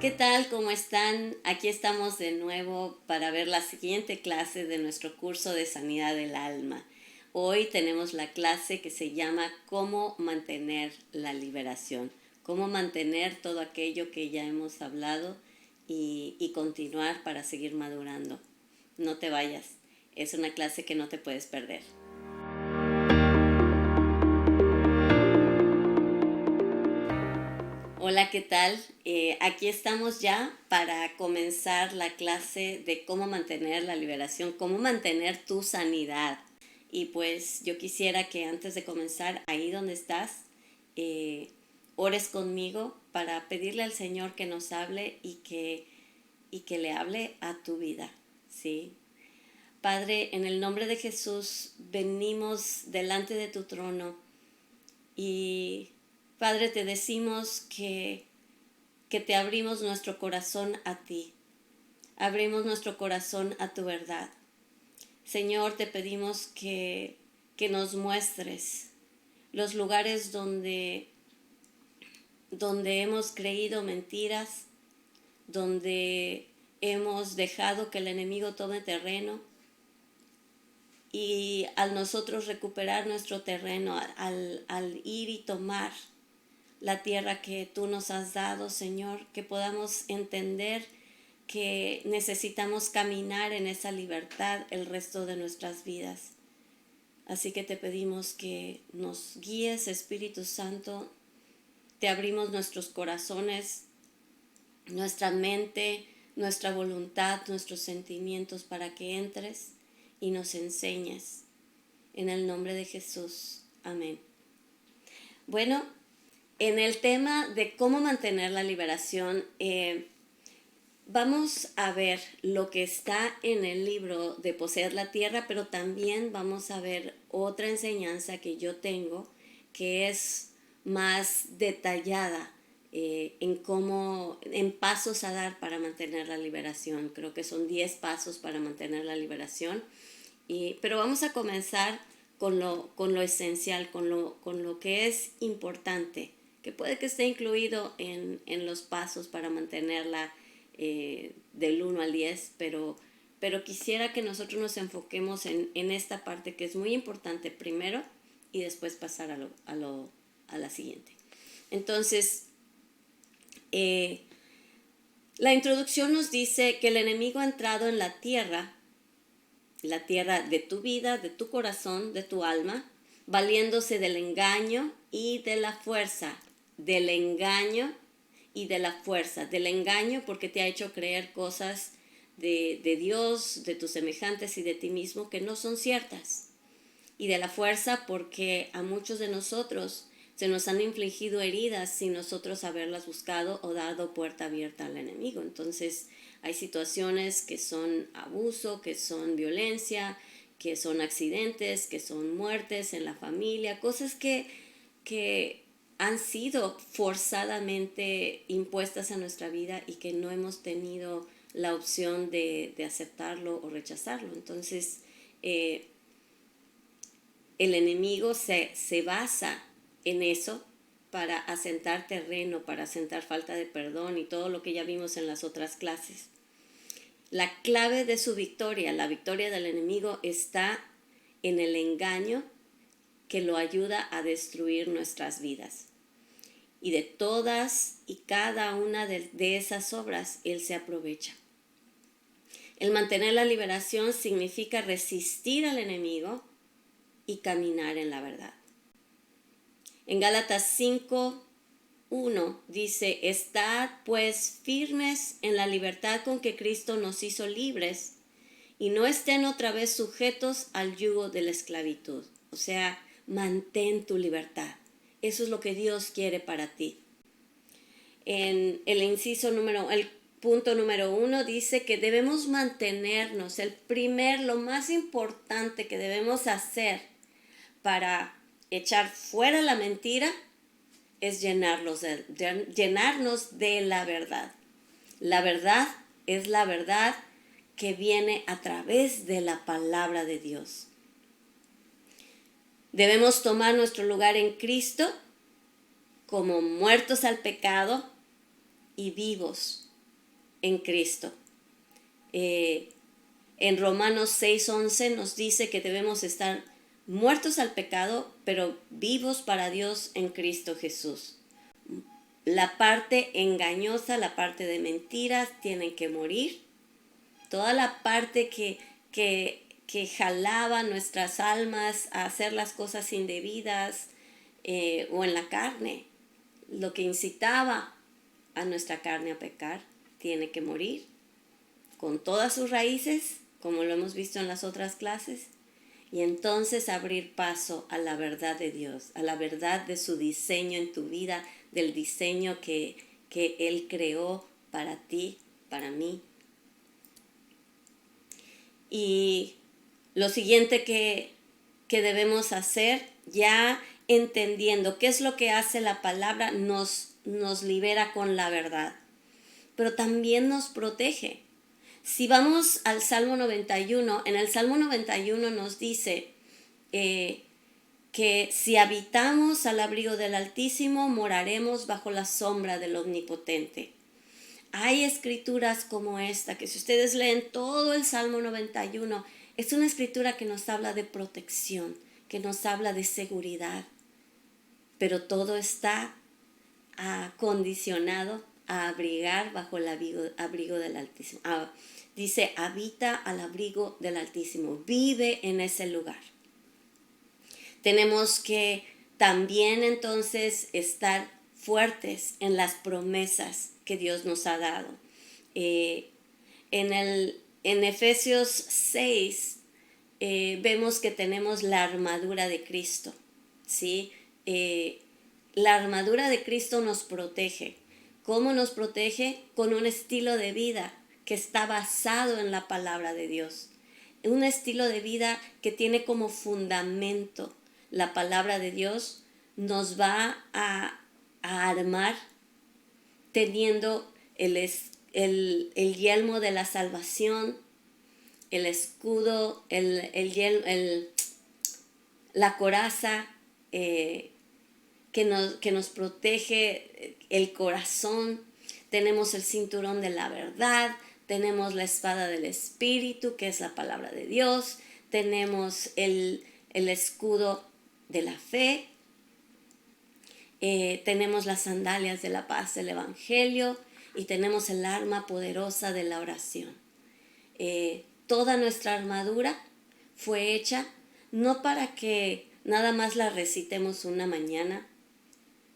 ¿Qué tal? ¿Cómo están? Aquí estamos de nuevo para ver la siguiente clase de nuestro curso de sanidad del alma. Hoy tenemos la clase que se llama Cómo mantener la liberación. Cómo mantener todo aquello que ya hemos hablado y continuar para seguir madurando. No te vayas. Es una clase que no te puedes perder. Hola, ¿qué tal? Aquí estamos ya para comenzar la clase de cómo mantener la liberación, cómo mantener tu sanidad. Y pues yo quisiera que antes de comenzar, ahí donde estás, eh, ores conmigo para pedirle al Señor que nos hable y que le hable a tu vida, ¿sí? Padre, en el nombre de Jesús, venimos delante de tu trono y Padre, te decimos que te abrimos nuestro corazón a ti, abrimos nuestro corazón a tu verdad. Señor, te pedimos que nos muestres los lugares donde hemos creído mentiras, donde hemos dejado que el enemigo tome terreno, y al nosotros recuperar nuestro terreno, al ir y tomar la tierra que tú nos has dado, Señor, que podamos entender que necesitamos caminar en esa libertad el resto de nuestras vidas. Así que te pedimos que nos guíes, Espíritu Santo. Te abrimos nuestros corazones, nuestra mente, nuestra voluntad, nuestros sentimientos para que entres y nos enseñes. En el nombre de Jesús. Amén. Bueno, en el tema de cómo mantener la liberación, vamos a ver lo que está en el libro de Poseer la Tierra, pero también vamos a ver otra enseñanza que yo tengo que es más detallada en pasos a dar para mantener la liberación. Creo que son 10 pasos para mantener la liberación. Pero vamos a comenzar con lo esencial, con lo que es importante, que puede que esté incluido en los pasos para mantenerla del 1 al 10, pero quisiera que nosotros nos enfoquemos en esta parte que es muy importante primero y después pasar a la siguiente. Entonces, la introducción nos dice que el enemigo ha entrado en la tierra de tu vida, de tu corazón, de tu alma, valiéndose del engaño y de la fuerza, del engaño y de la fuerza, del engaño porque te ha hecho creer cosas de Dios, de tus semejantes y de ti mismo que no son ciertas, y de la fuerza porque a muchos de nosotros se nos han infligido heridas sin nosotros haberlas buscado o dado puerta abierta al enemigo. Entonces hay situaciones que son abuso, que son violencia, que son accidentes, que son muertes en la familia, cosas que han sido forzadamente impuestas a nuestra vida y que no hemos tenido la opción de aceptarlo o rechazarlo. Entonces, el enemigo se basa en eso para asentar terreno, para asentar falta de perdón y todo lo que ya vimos en las otras clases. La clave de su victoria, la victoria del enemigo, está en el engaño que lo ayuda a destruir nuestras vidas. Y de todas y cada una de esas obras, él se aprovecha. El mantener la liberación significa resistir al enemigo y caminar en la verdad. En Gálatas 5:1 dice: estad pues firmes en la libertad con que Cristo nos hizo libres, y no estén otra vez sujetos al yugo de la esclavitud. O sea, mantén tu libertad. Eso es lo que Dios quiere para ti. En el punto número 1 dice que debemos mantenernos. Lo más importante que debemos hacer para echar fuera la mentira es llenarnos de la verdad. La verdad es la verdad que viene a través de la palabra de Dios. Debemos tomar nuestro lugar en Cristo como muertos al pecado y vivos en Cristo. En Romanos 6:11 nos dice que debemos estar muertos al pecado, pero vivos para Dios en Cristo Jesús. La parte engañosa, la parte de mentiras, tienen que morir. Toda la parte que jalaba nuestras almas a hacer las cosas indebidas o en la carne, lo que incitaba a nuestra carne a pecar, tiene que morir con todas sus raíces, como lo hemos visto en las otras clases, y entonces abrir paso a la verdad de Dios, a la verdad de su diseño en tu vida, del diseño que Él creó para ti, para mí. Y lo siguiente que debemos hacer, ya entendiendo qué es lo que hace la palabra, nos libera con la verdad, pero también nos protege. Si vamos al Salmo 91, en el Salmo 91 nos dice que si habitamos al abrigo del Altísimo, moraremos bajo la sombra del Omnipotente. Hay escrituras como esta, que si ustedes leen todo el Salmo 91, es una escritura que nos habla de protección, que nos habla de seguridad, pero todo está acondicionado a abrigar bajo el abrigo del Altísimo. Dice, habita al abrigo del Altísimo, vive en ese lugar. Tenemos que también entonces estar fuertes en las promesas que Dios nos ha dado. En Efesios 6 vemos que tenemos la armadura de Cristo, ¿sí? La armadura de Cristo nos protege. ¿Cómo nos protege? Con un estilo de vida que está basado en la palabra de Dios. Un estilo de vida que tiene como fundamento la palabra de Dios, nos va a armar teniendo el yelmo de la salvación, el escudo, la coraza que nos protege el corazón. Tenemos el cinturón de la verdad, tenemos la espada del Espíritu, que es la palabra de Dios, tenemos el escudo de la fe, tenemos las sandalias de la paz del Evangelio y tenemos el arma poderosa de la oración. Toda nuestra armadura fue hecha no para que nada más la recitemos una mañana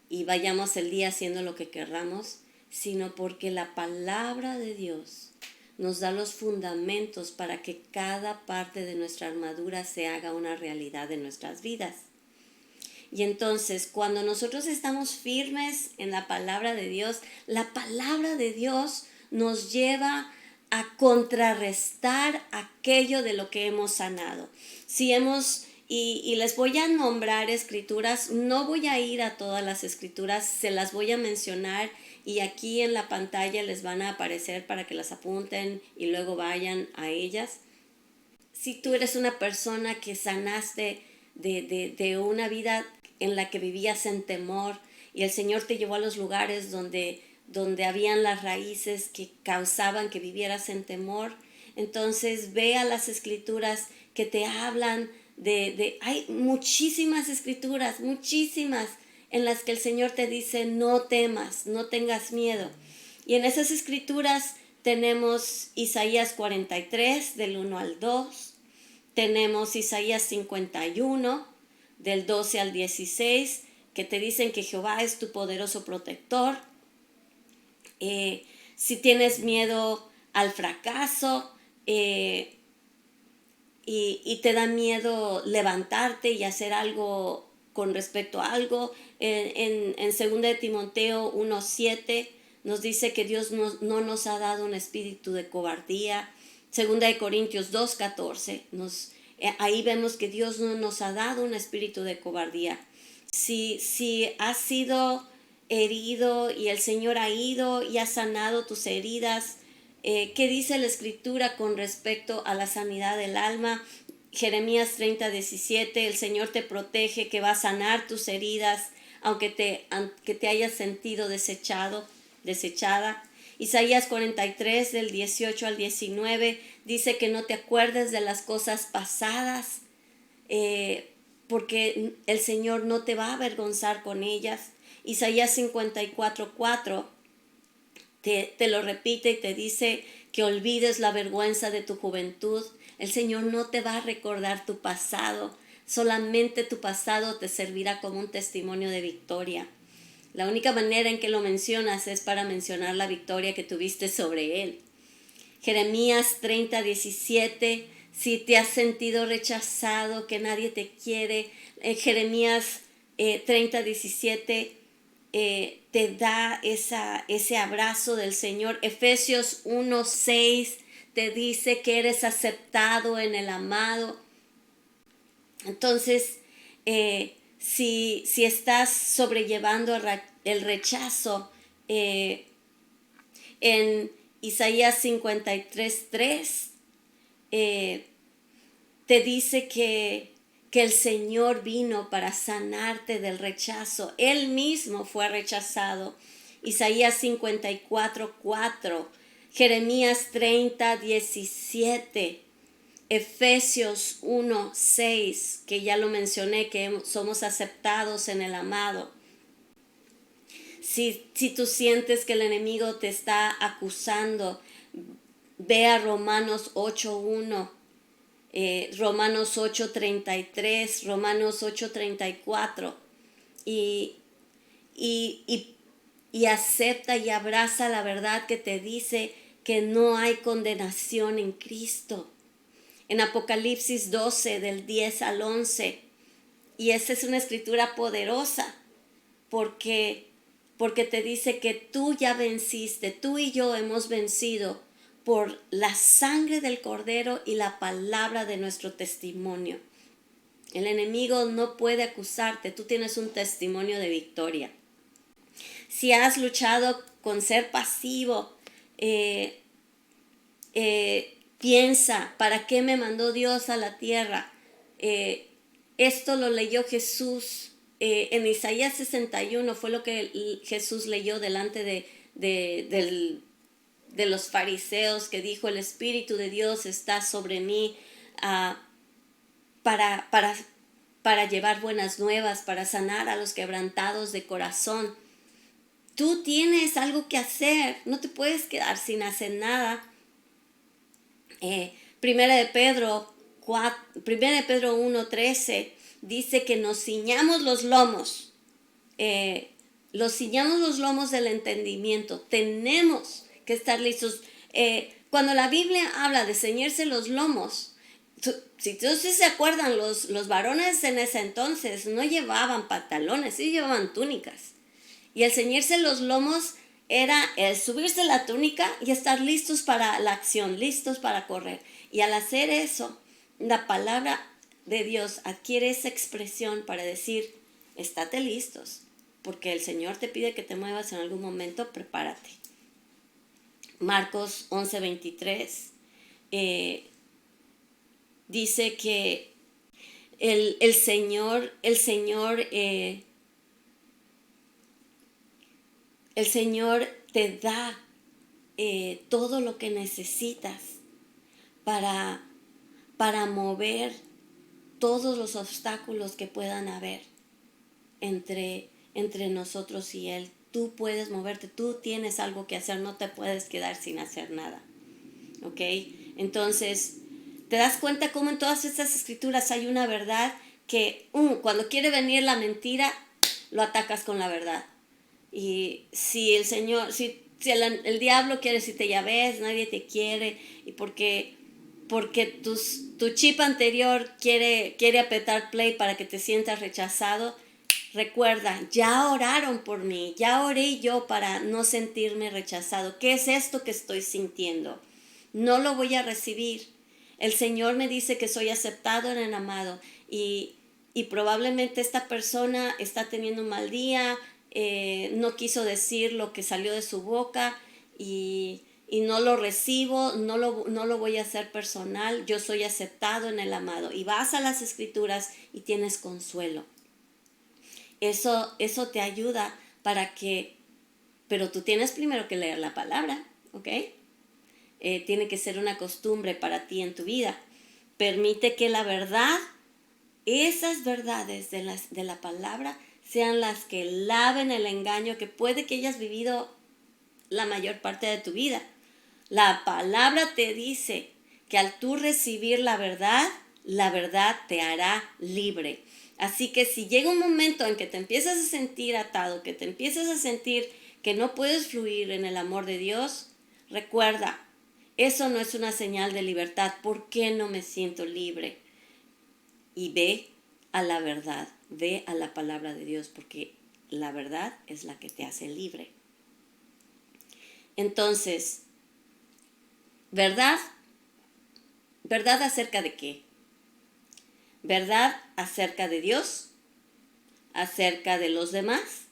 y vayamos el día haciendo lo que querramos, sino porque la palabra de Dios nos da los fundamentos para que cada parte de nuestra armadura se haga una realidad en nuestras vidas. Y entonces, cuando nosotros estamos firmes en la palabra de Dios, la palabra de Dios nos lleva a contrarrestar aquello de lo que hemos sanado. Y les voy a nombrar escrituras, no voy a ir a todas las escrituras, se las voy a mencionar y aquí en la pantalla les van a aparecer para que las apunten y luego vayan a ellas. Si tú eres una persona que sanaste de una vida en la que vivías en temor y el Señor te llevó a los lugares donde habían las raíces que causaban que vivieras en temor, entonces ve a las escrituras que te hablan hay muchísimas escrituras, muchísimas, en las que el Señor te dice no temas, no tengas miedo. Y en esas escrituras tenemos Isaías 43 del 1 al 2, tenemos Isaías 51 del 12 al 16, que te dicen que Jehová es tu poderoso protector. Si tienes miedo al fracaso y te da miedo levantarte y hacer algo con respecto a algo, en 2 de Timoteo 1:7 nos dice que Dios no nos ha dado un espíritu de cobardía. 2 de Corintios 2:14 ahí vemos que Dios no nos ha dado un espíritu de cobardía. Si has sido herido y el Señor ha ido y ha sanado tus heridas, ¿qué dice la Escritura con respecto a la sanidad del alma? Jeremías 30:17, el Señor te protege, que va a sanar tus heridas, aunque te hayas sentido desechada. Isaías 43 del 18 al 19 dice que no te acuerdes de las cosas pasadas, porque el Señor no te va a avergonzar con ellas. Isaías 54:4 te lo repite y te dice que olvides la vergüenza de tu juventud. El Señor no te va a recordar tu pasado, solamente tu pasado te servirá como un testimonio de victoria. La única manera en que lo mencionas es para mencionar la victoria que tuviste sobre Él. Jeremías 30:17, si te has sentido rechazado, que nadie te quiere, Jeremías 30:17 te da ese abrazo del Señor. Efesios 1:6 te dice que eres aceptado en el amado. Entonces, si estás sobrellevando el rechazo, en Isaías 53:3 te dice que el Señor vino para sanarte del rechazo. Él mismo fue rechazado. Isaías 54:4, Jeremías 30:17, Efesios 1:6, que ya lo mencioné, que somos aceptados en el amado. Si tú sientes que el enemigo te está acusando, ve a Romanos 8:1, Romanos 8:33, Romanos 8:34 y acepta y abraza la verdad que te dice que no hay condenación en Cristo. En Apocalipsis 12 del 10 al 11, y esa es una escritura poderosa porque te dice que tú ya venciste, tú y yo hemos vencido por la sangre del Cordero y la palabra de nuestro testimonio. El enemigo no puede acusarte, tú tienes un testimonio de victoria. Si has luchado con ser pasivo, piensa, ¿para qué me mandó Dios a la tierra? Esto lo leyó Jesús en Isaías 61, fue lo que Jesús leyó delante de los fariseos, que dijo: el Espíritu de Dios está sobre mí para llevar buenas nuevas, para sanar a los quebrantados de corazón. Tú tienes algo que hacer, no te puedes quedar sin hacer nada. Primera de Pedro 1:13 dice que nos ciñamos los lomos, del entendimiento. Tenemos que estar listos. Cuando la Biblia habla de ceñirse los lomos, si ustedes se acuerdan, los varones en ese entonces no llevaban pantalones, sí llevaban túnicas. Y el ceñirse los lomos era el subirse la túnica y estar listos para la acción, listos para correr. Y al hacer eso, la palabra de Dios adquiere esa expresión para decir: estate listos, porque el Señor te pide que te muevas en algún momento, prepárate. Marcos 11:23 dice que el Señor te da todo lo que necesitas para mover todos los obstáculos que puedan haber entre nosotros y Él. Tú puedes moverte, tú tienes algo que hacer, no te puedes quedar sin hacer nada. ¿Ok? Entonces, ¿te das cuenta cómo en todas estas escrituras hay una verdad que cuando quiere venir la mentira, lo atacas con la verdad? Y si el Señor, si el diablo quiere decirte: ya ves, nadie te quiere, y porque tu chip anterior quiere apretar play para que te sientas rechazado, recuerda, ya oraron por mí, ya oré yo para no sentirme rechazado. ¿Qué es esto que estoy sintiendo? No lo voy a recibir. El Señor me dice que soy aceptado en el amado, y probablemente esta persona está teniendo un mal día, no quiso decir lo que salió de su boca, y no lo recibo, no lo voy a hacer personal. Yo soy aceptado en el amado. Y vas a las escrituras y tienes consuelo. Eso te ayuda para que... Pero tú tienes primero que leer la palabra. ¿ok? Tiene que ser una costumbre para ti en tu vida. Permite que la verdad, esas verdades de la palabra, sean las que laven el engaño que puede que hayas vivido la mayor parte de tu vida. La palabra te dice que al tú recibir la verdad te hará libre. Así que si llega un momento en que te empiezas a sentir atado, que te empiezas a sentir que no puedes fluir en el amor de Dios, recuerda, eso no es una señal de libertad. ¿Por qué no me siento libre? Y ve a la verdad, ve a la palabra de Dios, porque la verdad es la que te hace libre. Entonces, ¿verdad? ¿Verdad acerca de qué? ¿Verdad acerca de Dios, acerca de los demás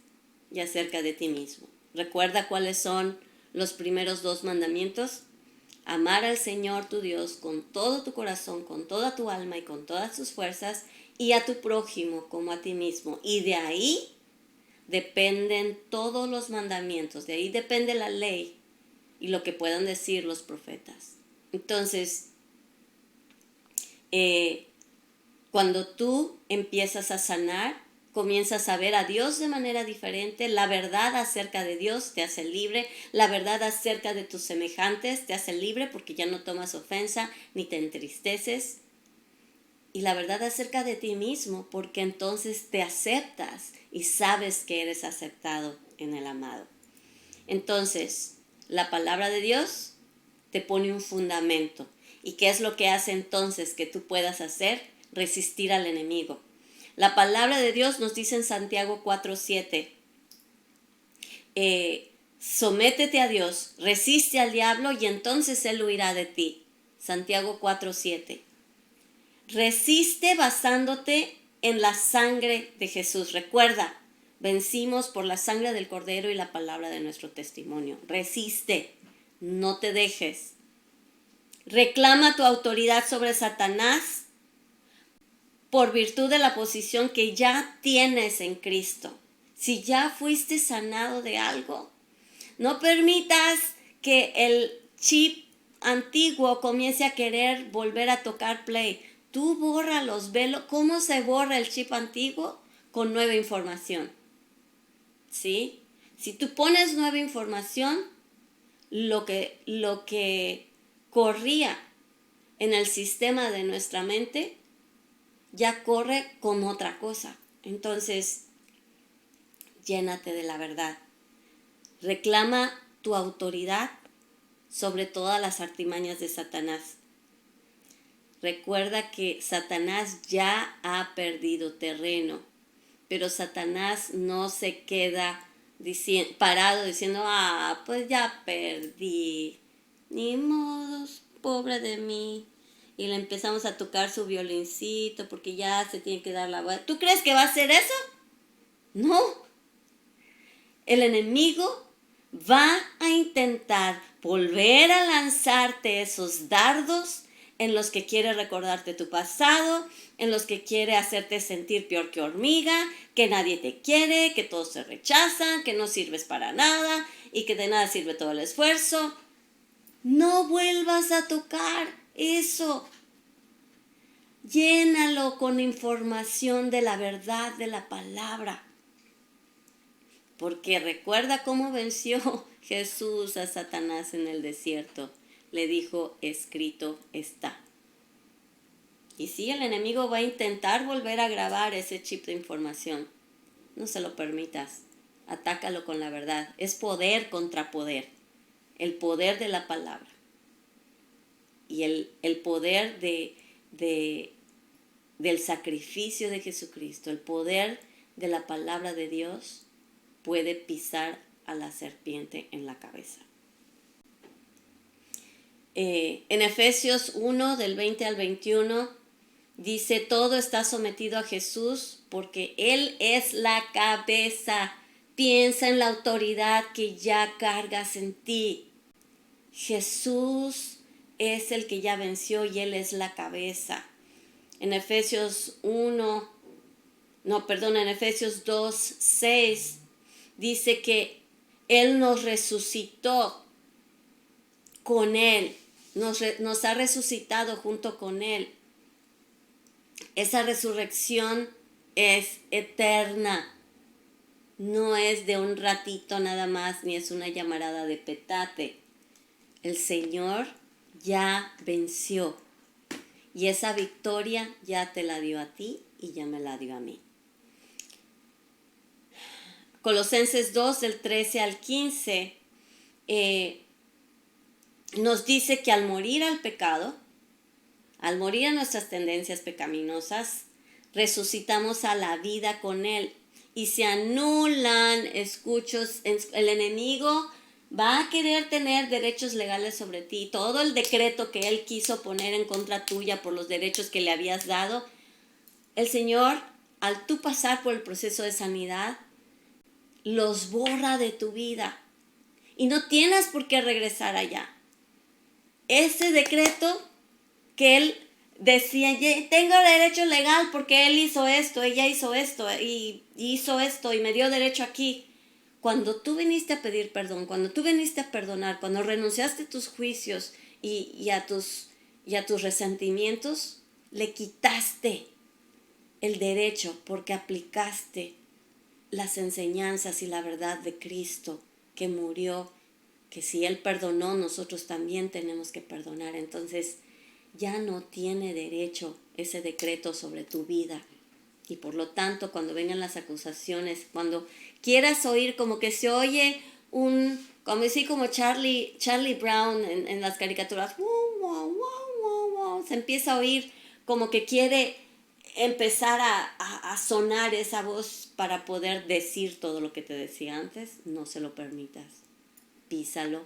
y acerca de ti mismo? Recuerda cuáles son los primeros 2 mandamientos. Amar al Señor tu Dios con todo tu corazón, con toda tu alma y con todas tus fuerzas, y a tu prójimo como a ti mismo. Y de ahí dependen todos los mandamientos, de ahí depende la ley y lo que puedan decir los profetas. Entonces, cuando tú empiezas a sanar, comienzas a ver a Dios de manera diferente. La verdad acerca de Dios te hace libre. La verdad acerca de tus semejantes te hace libre porque ya no tomas ofensa ni te entristeces. Y la verdad acerca de ti mismo, porque entonces te aceptas y sabes que eres aceptado en el amado. Entonces, la palabra de Dios te pone un fundamento. ¿Y qué es lo que hace entonces que tú puedas hacer? Resistir al enemigo. La palabra de Dios nos dice en Santiago 4:7, sométete a Dios, resiste al diablo y entonces él huirá de ti. Santiago 4:7. Resiste basándote en la sangre de Jesús. Recuerda, vencimos por la sangre del Cordero y la palabra de nuestro testimonio. Resiste, no te dejes. Reclama tu autoridad sobre Satanás por virtud de la posición que ya tienes en Cristo. Si ya fuiste sanado de algo, no permitas que el chip antiguo comience a querer volver a tocar play. Tú bórralos, velo. ¿Cómo se borra el chip antiguo? Con nueva información. ¿Sí? Si tú pones nueva información, lo que corría en el sistema de nuestra mente ya corre con otra cosa. Entonces, llénate de la verdad. Reclama tu autoridad sobre todas las artimañas de Satanás. Recuerda que Satanás ya ha perdido terreno, pero Satanás no se queda parado diciendo, pues ya perdí, ni modos, pobre de mí. Y le empezamos a tocar su violincito porque ya se tiene que dar la vuelta. ¿Tú crees que va a hacer eso? No. El enemigo va a intentar volver a lanzarte esos dardos en los que quiere recordarte tu pasado, en los que quiere hacerte sentir peor que hormiga, que nadie te quiere, que todos te rechazan, que no sirves para nada y que de nada sirve todo el esfuerzo. No vuelvas a tocar eso. Llénalo con información de la verdad de la palabra. Porque recuerda cómo venció Jesús a Satanás en el desierto. Le dijo, escrito está. Y sí, el enemigo va a intentar volver a grabar ese chip de información. No se lo permitas. Atácalo con la verdad. Es poder contra poder. El poder de la palabra. Y el poder del sacrificio de Jesucristo. El poder de la palabra de Dios puede pisar a la serpiente en la cabeza. En Efesios 1, del 20 al 21, dice, todo está sometido a Jesús porque Él es la cabeza. Piensa en la autoridad que ya cargas en ti. Jesús es el que ya venció y Él es la cabeza. En Efesios 2, 6, dice que Él nos resucitó con Él, nos ha resucitado junto con Él. Esa resurrección es eterna, no es de un ratito nada más, ni es una llamarada de petate. El Señor ya venció y esa victoria ya te la dio a ti y ya me la dio a mí. Colosenses 2, del 13 al 15, nos dice que al morir al pecado, al morir a nuestras tendencias pecaminosas, resucitamos a la vida con Él y se anulan, el enemigo va a querer tener derechos legales sobre ti. Todo el decreto que Él quiso poner en contra tuya por los derechos que le habías dado, el Señor, al tú pasar por el proceso de sanidad, los borra de tu vida y no tienes por qué regresar allá. Ese decreto que Él decía, tengo derecho legal porque él hizo esto, ella hizo esto y hizo esto y me dio derecho aquí. Cuando tú viniste a pedir perdón, cuando tú viniste a perdonar, cuando renunciaste a tus juicios y a tus resentimientos, le quitaste el derecho porque aplicaste las enseñanzas y la verdad de Cristo que murió, que si Él perdonó, nosotros también tenemos que perdonar. Entonces, ya no tiene derecho ese decreto sobre tu vida. Y por lo tanto, cuando vengan las acusaciones, cuando quieras oír como que se oye como Charlie Brown en las caricaturas, se empieza a oír como que quiere empezar a sonar esa voz para poder decir todo lo que te decía antes, no se lo permitas. Písalo.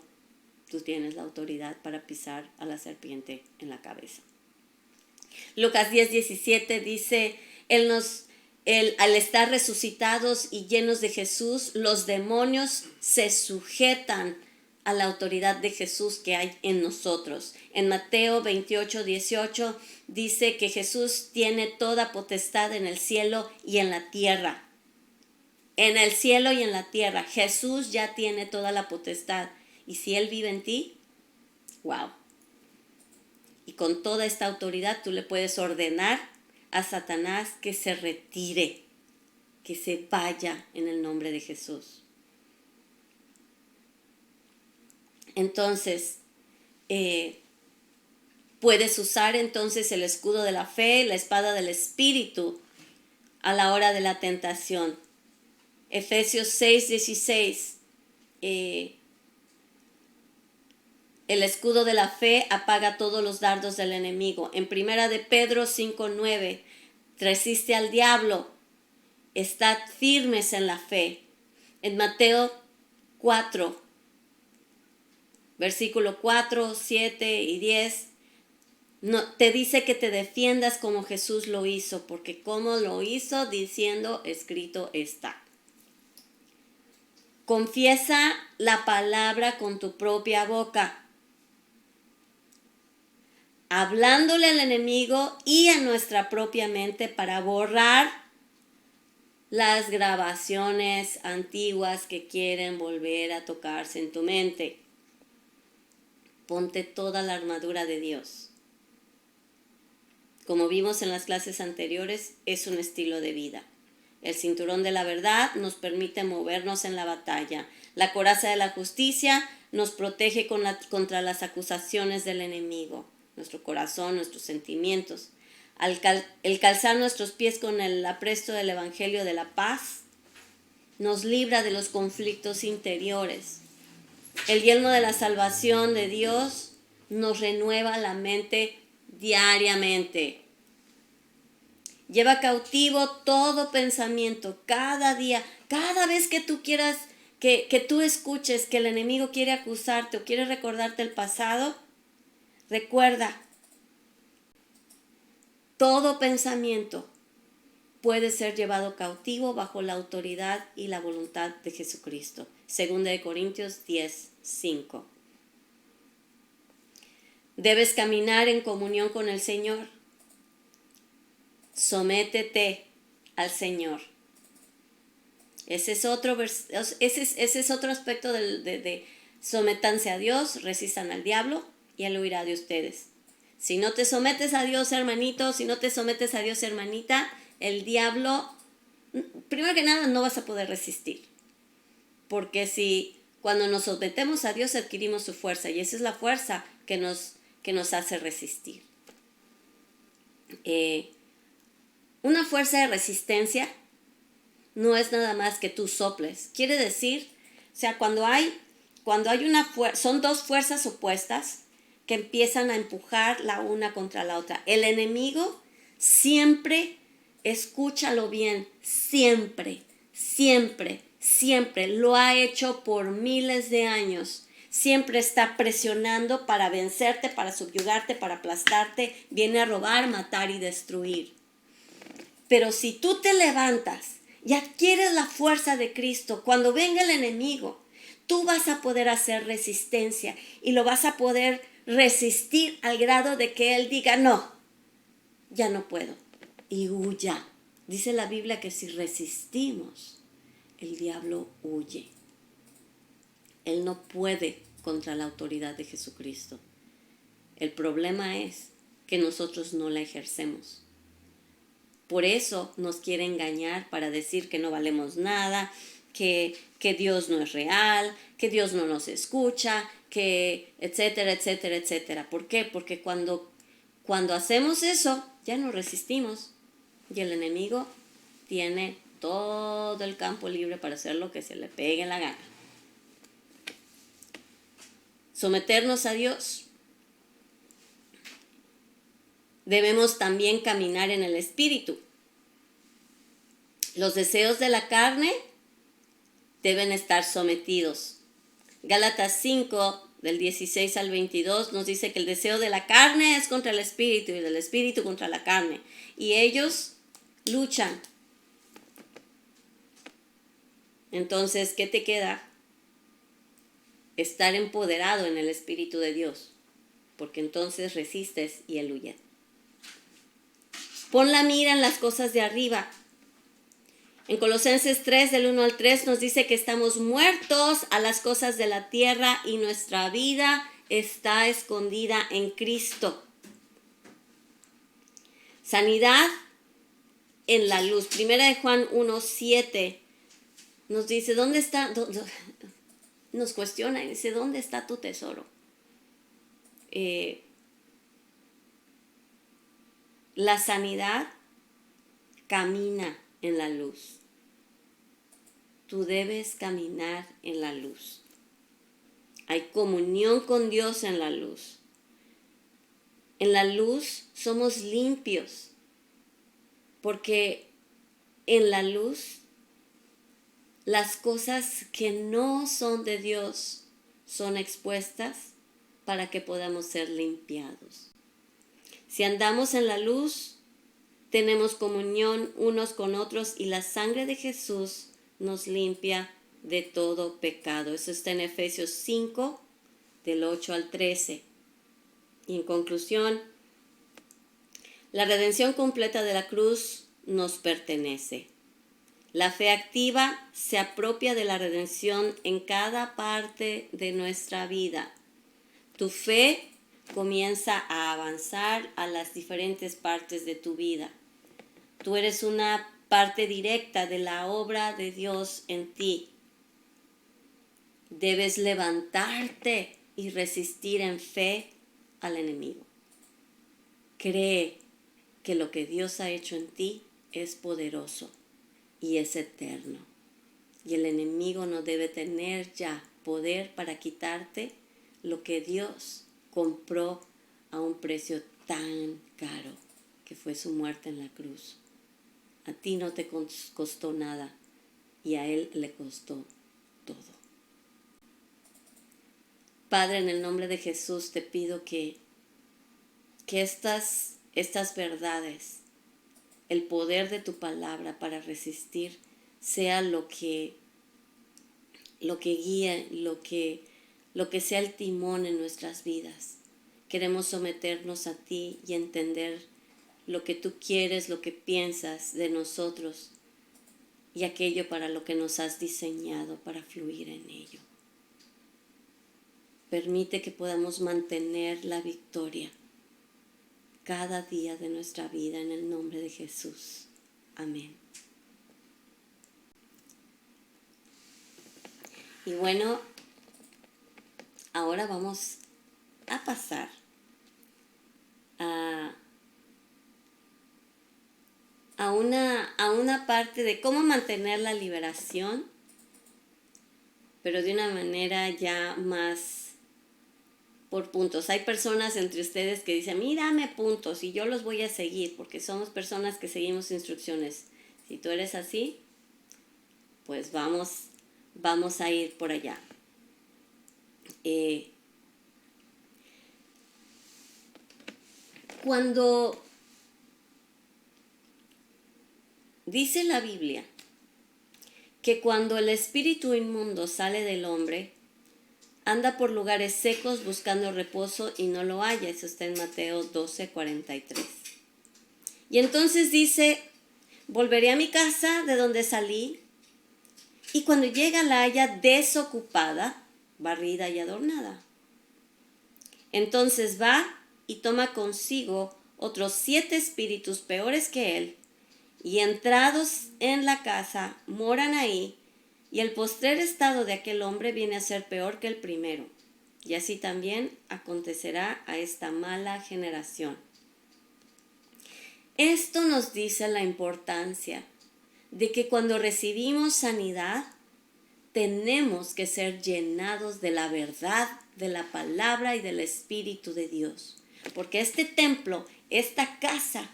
Tú tienes la autoridad para pisar a la serpiente en la cabeza. Lucas 10:17 dice, al estar resucitados y llenos de Jesús, los demonios se sujetan a la autoridad de Jesús que hay en nosotros. En Mateo 28:18 dice que Jesús tiene toda potestad en el cielo y en la tierra. En el cielo y en la tierra. Jesús ya tiene toda la potestad. Y si Él vive en ti, wow. Y con toda esta autoridad tú le puedes ordenar a Satanás que se retire, que se vaya en el nombre de Jesús. Entonces, puedes usar entonces el escudo de la fe, la espada del Espíritu a la hora de la tentación. Efesios 6:16. El escudo de la fe apaga todos los dardos del enemigo. En 1 de Pedro 5:9, resiste al diablo, estad firmes en la fe. En Mateo 4, versículo 4, 7 y 10, te dice que te defiendas como Jesús lo hizo, porque como lo hizo diciendo, escrito está. Confiesa la palabra con tu propia boca, hablándole al enemigo y a nuestra propia mente para borrar las grabaciones antiguas que quieren volver a tocarse en tu mente. Ponte toda la armadura de Dios. Como vimos en las clases anteriores, es un estilo de vida. El cinturón de la verdad nos permite movernos en la batalla. La coraza de la justicia nos protege contra las acusaciones del enemigo. Nuestro corazón, nuestros sentimientos. El calzar nuestros pies con el apresto del Evangelio de la paz nos libra de los conflictos interiores. El yelmo de la salvación de Dios nos renueva la mente diariamente. Lleva cautivo todo pensamiento cada día, cada vez que tú quieras, que tú escuches que el enemigo quiere acusarte o quiere recordarte el pasado. Recuerda, todo pensamiento puede ser llevado cautivo bajo la autoridad y la voluntad de Jesucristo. 2 Corintios 10:5. Debes caminar en comunión con el Señor. Sométete al Señor. Ese es otro aspecto Sométanse a Dios, resistan al diablo y él huirá de ustedes. Si no te sometes a Dios, hermanito, si no te sometes a Dios, hermanita, el diablo, primero que nada, no vas a poder resistir. Porque si cuando nos sometemos a Dios adquirimos su fuerza, y esa es la fuerza que nos hace resistir. Una fuerza de resistencia no es nada más que tú soples. Quiere decir, o sea, cuando hay una fuerza, son dos fuerzas opuestas que empiezan a empujar la una contra la otra. El enemigo siempre, escúchalo bien, siempre lo ha hecho por miles de años. Siempre está presionando para vencerte, para subyugarte, para aplastarte. Viene a robar, matar y destruir. Pero si tú te levantas y adquieres la fuerza de Cristo, cuando venga el enemigo, tú vas a poder hacer resistencia y lo vas a poder resistir al grado de que él diga, no, ya no puedo, y huya. Dice la Biblia que si resistimos, el diablo huye. Él no puede contra la autoridad de Jesucristo. El problema es que nosotros no la ejercemos. Por eso nos quiere engañar para decir que no valemos nada, que Dios no es real, que Dios no nos escucha, que etcétera, etcétera, etcétera. ¿Por qué? Porque cuando hacemos eso, ya no resistimos y el enemigo tiene todo el campo libre para hacer lo que se le pegue en la gana. Someternos a Dios. Debemos también caminar en el Espíritu. Los deseos de la carne deben estar sometidos. Gálatas 5, del 16 al 22, nos dice que el deseo de la carne es contra el Espíritu y del Espíritu contra la carne. Y ellos luchan. Entonces, ¿qué te queda? Estar empoderado en el Espíritu de Dios, porque entonces resistes y él huye. Pon la mira en las cosas de arriba. En Colosenses 3, del 1 al 3, nos dice que estamos muertos a las cosas de la tierra y nuestra vida está escondida en Cristo. Sanidad en la luz. Primera de Juan 1, 7 nos dice, ¿dónde está? Nos cuestiona y dice, ¿dónde está tu tesoro? La sanidad camina en la luz. Tú debes caminar en la luz. Hay comunión con Dios en la luz. En la luz somos limpios, porque en la luz las cosas que no son de Dios son expuestas para que podamos ser limpiados. Si andamos en la luz, tenemos comunión unos con otros y la sangre de Jesús nos limpia de todo pecado. Eso está en Efesios 5, del 8 al 13. Y en conclusión, la redención completa de la cruz nos pertenece. La fe activa se apropia de la redención en cada parte de nuestra vida. Tu fe comienza a avanzar a las diferentes partes de tu vida. Tú eres una parte directa de la obra de Dios en ti. Debes levantarte y resistir en fe al enemigo. Cree que lo que Dios ha hecho en ti es poderoso y es eterno. Y el enemigo no debe tener ya poder para quitarte lo que Dios compró a un precio tan caro, que fue su muerte en la cruz. A ti no te costó nada y a Él le costó todo. Padre, en el nombre de Jesús te pido que estas verdades, el poder de tu palabra para resistir, sea lo que guíe, lo que sea el timón en nuestras vidas. Queremos someternos a ti y entender lo que tú quieres, lo que piensas de nosotros y aquello para lo que nos has diseñado para fluir en ello. permite que podamos mantener la victoria cada día de nuestra vida en el nombre de Jesús. Amén. Y bueno, ahora vamos a pasar a una parte de cómo mantener la liberación, pero de una manera ya más por puntos. Hay personas entre ustedes que dicen, mira, dame puntos y yo los voy a seguir, porque somos personas que seguimos instrucciones. Si tú eres así, pues vamos a ir por allá. Cuando dice la Biblia que cuando el espíritu inmundo sale del hombre, anda por lugares secos buscando reposo y no lo halla. Eso está en Mateo 12:43. Y entonces dice, volveré a mi casa de donde salí, y cuando llega la halla desocupada, barrida y adornada. Entonces va y toma consigo otros 7 espíritus peores que él, y entrados en la casa, moran ahí, y el postrer estado de aquel hombre viene a ser peor que el primero. Y así también acontecerá a esta mala generación. Esto nos dice la importancia de que cuando recibimos sanidad, tenemos que ser llenados de la verdad, de la palabra y del Espíritu de Dios. Porque este templo, esta casa,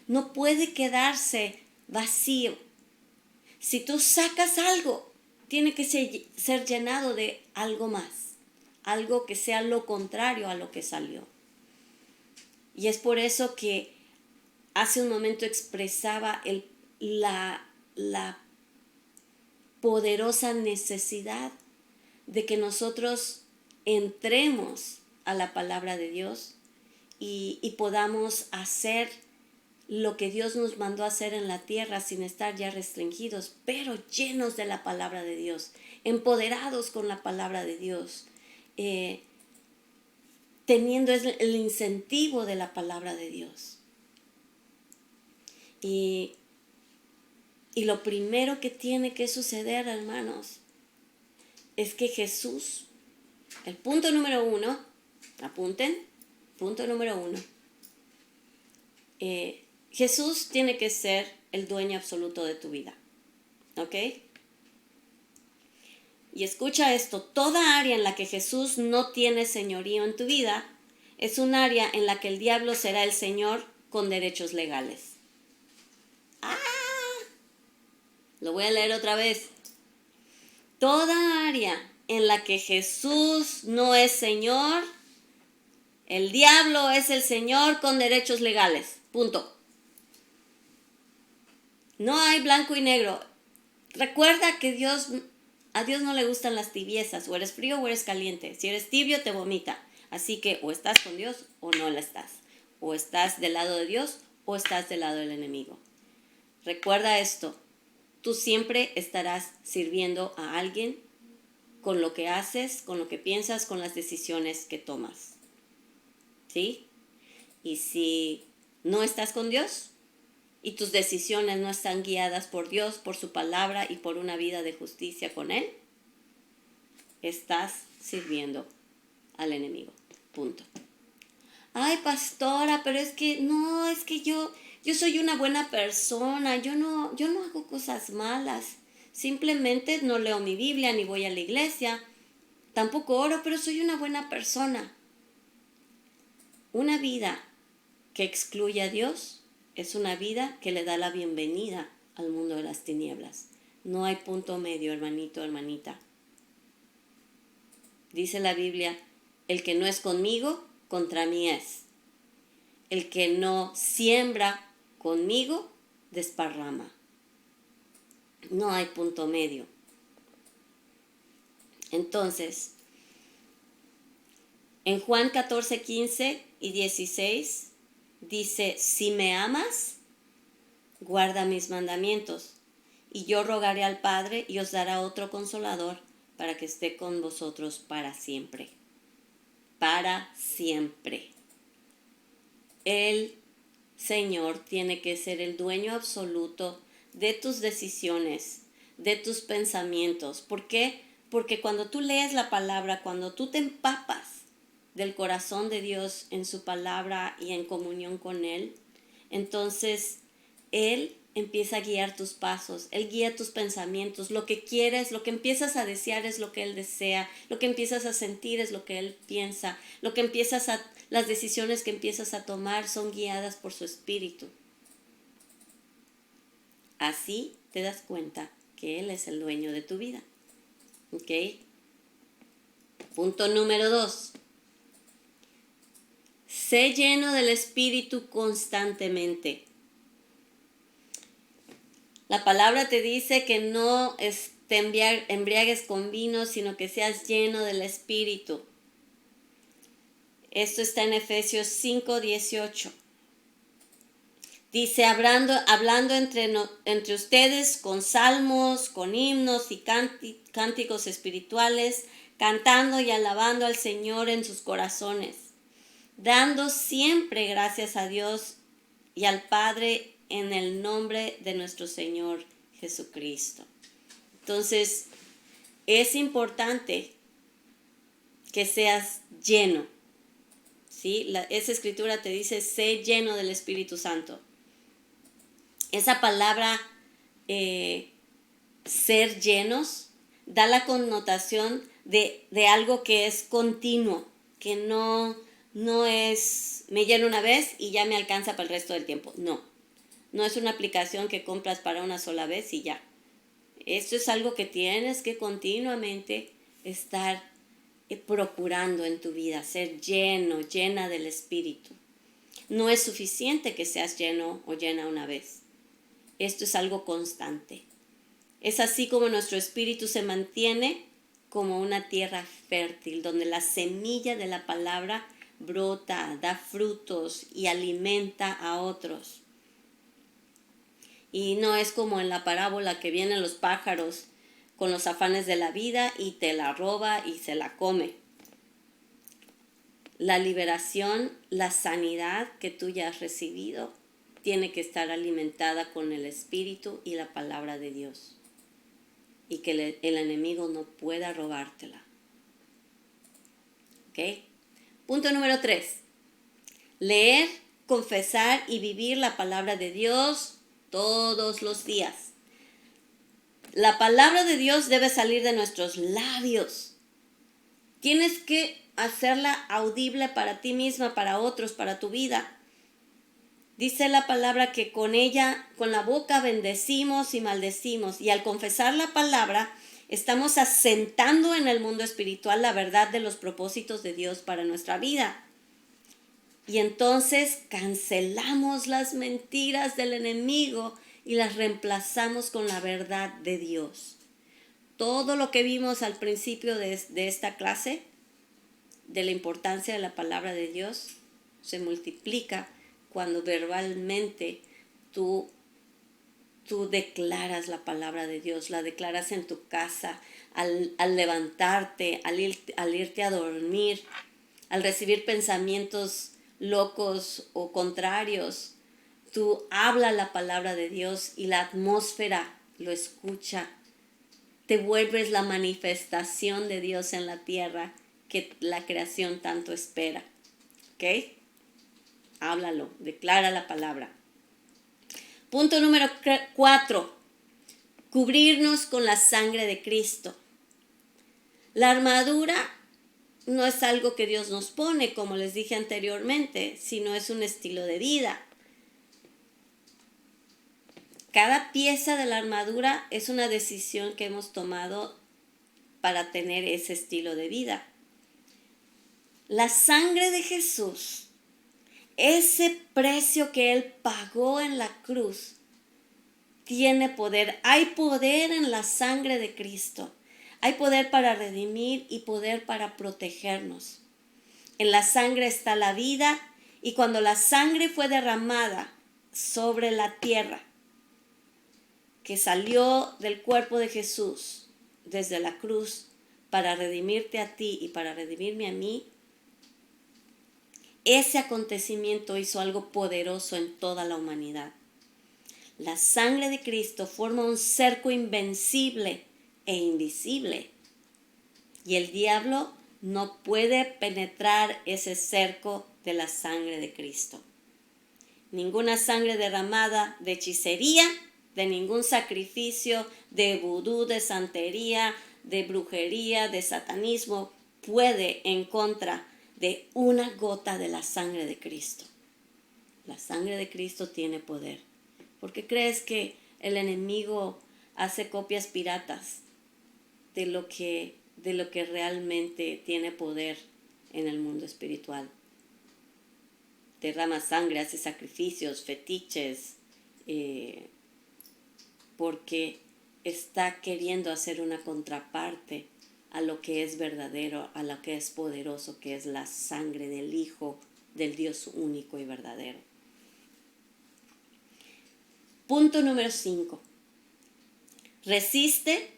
no puede quedarse vacío. Si tú sacas algo, tiene que ser llenado de algo más, algo que sea lo contrario a lo que salió. Y es por eso que hace un momento expresaba la poderosa necesidad de que nosotros entremos a la palabra de Dios y podamos hacer lo que Dios nos mandó a hacer en la tierra sin estar ya restringidos, pero llenos de la palabra de Dios, empoderados con la palabra de Dios, teniendo el incentivo de la palabra de Dios. Y lo primero que tiene que suceder, hermanos, es que Jesús, el punto número 1, apunten, punto número 1, Jesús tiene que ser el dueño absoluto de tu vida, ¿ok? Y escucha esto, toda área en la que Jesús no tiene señorío en tu vida es un área en la que el diablo será el señor con derechos legales. Lo voy a leer otra vez. Toda área en la que Jesús no es Señor, el diablo es el Señor con derechos legales. Punto. No hay blanco y negro. Recuerda que a Dios no le gustan las tibiezas. O eres frío o eres caliente. Si eres tibio, te vomita. Así que o estás con Dios o no la estás. O estás del lado de Dios o estás del lado del enemigo. Recuerda esto. Tú siempre estarás sirviendo a alguien con lo que haces, con lo que piensas, con las decisiones que tomas. ¿Sí? Y si no estás con Dios y tus decisiones no están guiadas por Dios, por su palabra y por una vida de justicia con Él, estás sirviendo al enemigo. Punto. Ay, pastora, pero es que no, es que yo soy una buena persona, yo no hago cosas malas. Simplemente no leo mi Biblia ni voy a la iglesia. Tampoco oro, pero soy una buena persona. Una vida que excluye a Dios es una vida que le da la bienvenida al mundo de las tinieblas. No hay punto medio, hermanito, hermanita. Dice la Biblia, el que no es conmigo, contra mí es. El que no siembra conmigo, desparrama. No hay punto medio. Entonces, en Juan 14, 15 y 16 dice, si me amas, guarda mis mandamientos, y yo rogaré al Padre y os dará otro consolador para que esté con vosotros para siempre. para siempre. El Señor tiene que ser el dueño absoluto de tus decisiones, de tus pensamientos. ¿Por qué? Porque cuando tú lees la palabra, cuando tú te empapas del corazón de Dios en su palabra y en comunión con Él, entonces Él empieza a guiar tus pasos, Él guía tus pensamientos, lo que quieres, lo que empiezas a desear es lo que Él desea, lo que empiezas a sentir es lo que Él piensa, las decisiones que empiezas a tomar son guiadas por su Espíritu. Así te das cuenta que Él es el dueño de tu vida. ¿Ok? Punto número 2. Sé lleno del Espíritu constantemente. La palabra te dice que no te embriagues con vino, sino que seas lleno del Espíritu. Esto está en Efesios 5:18. Dice, hablando entre ustedes con salmos, con himnos y cánticos espirituales, cantando y alabando al Señor en sus corazones, dando siempre gracias a Dios y al Padre en el nombre de nuestro Señor Jesucristo. Entonces, es importante que seas lleno. ¿Sí? Esa escritura te dice, sé lleno del Espíritu Santo. Esa palabra, ser llenos, da la connotación de algo que es continuo, que no es, me lleno una vez y ya me alcanza para el resto del tiempo. No es una aplicación que compras para una sola vez y ya. Esto es algo que tienes que continuamente estar procurando en tu vida, ser llena del Espíritu. No es suficiente que seas lleno o llena una vez. Esto es algo constante. Es así como nuestro espíritu se mantiene como una tierra fértil, donde la semilla de la palabra brota, da frutos y alimenta a otros. Y no es como en la parábola que vienen los pájaros con los afanes de la vida y te la roba y se la come. La liberación, la sanidad que tú ya has recibido, tiene que estar alimentada con el Espíritu y la palabra de Dios. Y que el enemigo no pueda robártela. ¿Ok? Punto número 3. Leer, confesar y vivir la palabra de Dios todos los días. La palabra de Dios debe salir de nuestros labios. Tienes que hacerla audible para ti misma, para otros, para tu vida. Dice la palabra que con ella, con la boca bendecimos y maldecimos. Y al confesar la palabra, estamos asentando en el mundo espiritual la verdad de los propósitos de Dios para nuestra vida. Y entonces cancelamos las mentiras del enemigo y las reemplazamos con la verdad de Dios. Todo lo que vimos al principio de esta clase, de la importancia de la palabra de Dios, se multiplica cuando verbalmente tú declaras la palabra de Dios, la declaras en tu casa, al levantarte, al irte a dormir, al recibir pensamientos locos o contrarios. Tú hablas la palabra de Dios y la atmósfera lo escucha. Te vuelves la manifestación de Dios en la tierra que la creación tanto espera. ¿Ok? Háblalo, declara la palabra. Punto número 4. Cubrirnos con la sangre de Cristo. La armadura no es algo que Dios nos pone, como les dije anteriormente, sino es un estilo de vida. Cada pieza de la armadura es una decisión que hemos tomado para tener ese estilo de vida. La sangre de Jesús, ese precio que Él pagó en la cruz, tiene poder. Hay poder en la sangre de Cristo. Hay poder para redimir y poder para protegernos. En la sangre está la vida, y cuando la sangre fue derramada sobre la tierra, que salió del cuerpo de Jesús desde la cruz para redimirte a ti y para redimirme a mí, ese acontecimiento hizo algo poderoso en toda la humanidad. La sangre de Cristo forma un cerco invencible e invisible. Y el diablo no puede penetrar ese cerco de la sangre de Cristo. Ninguna sangre derramada de hechicería, de ningún sacrificio, de vudú, de santería, de brujería, de satanismo, puede en contra de una gota de la sangre de Cristo. La sangre de Cristo tiene poder. ¿Por qué crees que el enemigo hace copias piratas de lo que realmente tiene poder en el mundo espiritual? Derrama sangre, hace sacrificios, fetiches, porque está queriendo hacer una contraparte a lo que es verdadero, a lo que es poderoso, que es la sangre del Hijo del Dios único y verdadero. Punto número 5. Resiste